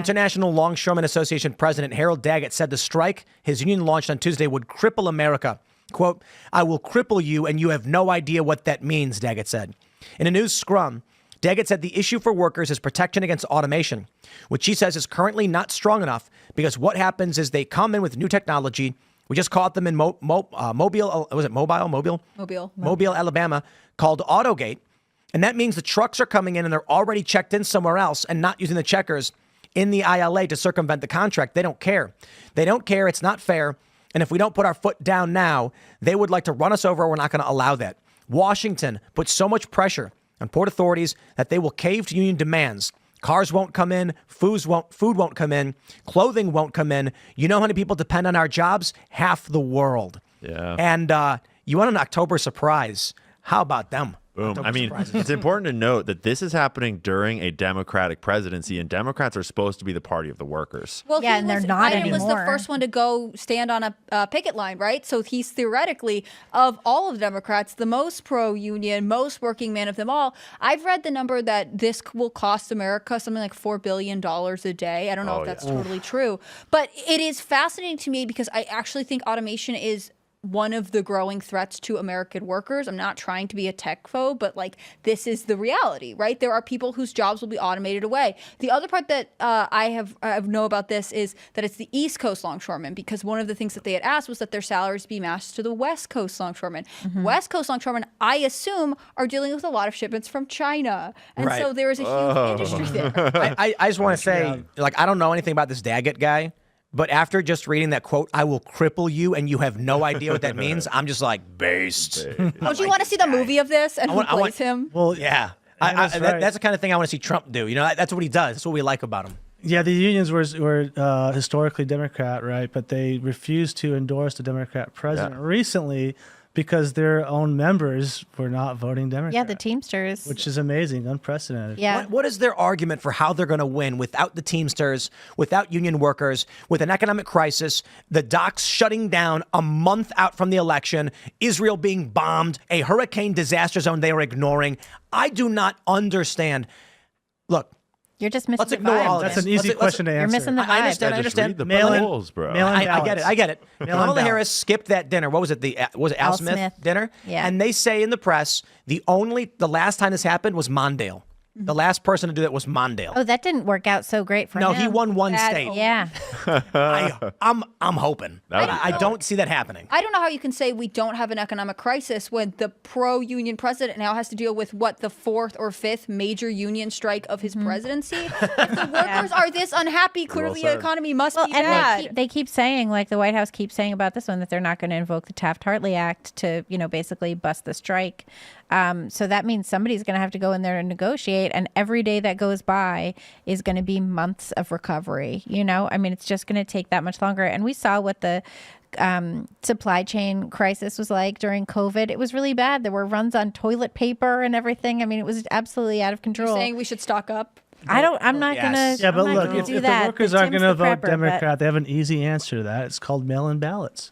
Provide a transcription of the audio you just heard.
International Longshoremen Association President Harold Daggett said the strike his union launched on Tuesday would cripple America. Quote, "I will cripple you and you have no idea what that means," Daggett said. In a news scrum, Daggett said the issue for workers is protection against automation, which he says is currently not strong enough because what happens is they come in with new technology. We just caught them in Mobile, Alabama, called Autogate. And that means the trucks are coming in and they're already checked in somewhere else and not using the checkers in the ILA to circumvent the contract. They don't care. They don't care. It's not fair. And if we don't put our foot down now, they would like to run us over. We're not going to allow that. Washington put so much pressure on port authorities that they will cave to union demands. Cars won't come in. Food won't come in. Clothing won't come in. You know how many people depend on our jobs? Half the world. Yeah. And you want an October surprise. How about them? Boom. I mean, it's important to note that this is happening during a Democratic presidency, and Democrats are supposed to be the party of the workers. Well, yeah, and they're not Biden anymore. was the first one to go stand on a picket line, right? So he's theoretically, of all of the Democrats, the most pro-union, most working man of them all. I've read the number that this will cost America something like $4 billion a day. I don't know if that's totally true. But it is fascinating to me because I actually think automation is one of the growing threats to American workers. I'm not trying to be a tech phobe, but like this is the reality, right? There are people whose jobs will be automated away. The other part that I know about this is that it's the East Coast longshoremen, because one of the things that they had asked was that their salaries be matched to the West Coast longshoremen. West Coast longshoremen, I assume, are dealing with a lot of shipments from China. And so there is a huge industry there. I just want to say, like, I don't know anything about this Daggett guy. But after just reading that quote, "I will cripple you and you have no idea what that means," I'm just like, based. Don't you want to see the movie of this and who plays him? Well, yeah. That's the kind of thing I want to see Trump do. You know, that's what he does. That's what we like about him. Yeah, the unions were historically Democrat, right? But they refused to endorse the Democrat president recently because their own members were not voting Democrat. Yeah, the Teamsters. Which is amazing, unprecedented. Yeah. What is their argument for how they're going to win without the Teamsters, without union workers, with an economic crisis, the docks shutting down a month out from the election, Israel being bombed, a hurricane disaster zone they are ignoring? I do not understand. Look. You're just missing Let's the ignore vibe. all That's an easy question to answer. You're missing the vibe. I understand. The Mail-in- polls, bro. I get it. Kamala ballots. Harris skipped that dinner. What was it? Was it Al Smith dinner? Yeah. And they say in the press, the last time this happened was Mondale. The last person to do that was Mondale. Oh, that didn't work out so great for him. No, he won one state. Yeah. I'm hoping. I don't see that happening. I don't know how you can say we don't have an economic crisis when the pro-union president now has to deal with the fourth or fifth major union strike of his presidency. If the workers are this unhappy, clearly the economy must be bad. And they keep saying, like the White House keeps saying about this one, that they're not going to invoke the Taft-Hartley Act to, basically bust the strike. So that means somebody's going to have to go in there and negotiate. And every day that goes by is going to be months of recovery. It's just going to take that much longer. And we saw what the supply chain crisis was like during COVID. It was really bad. There were runs on toilet paper and everything. It was absolutely out of control. You're saying we should stock up? I'm not going to. Yeah, but look, if the workers aren't going to vote Democrat, they have an easy answer to that. It's called mail-in ballots.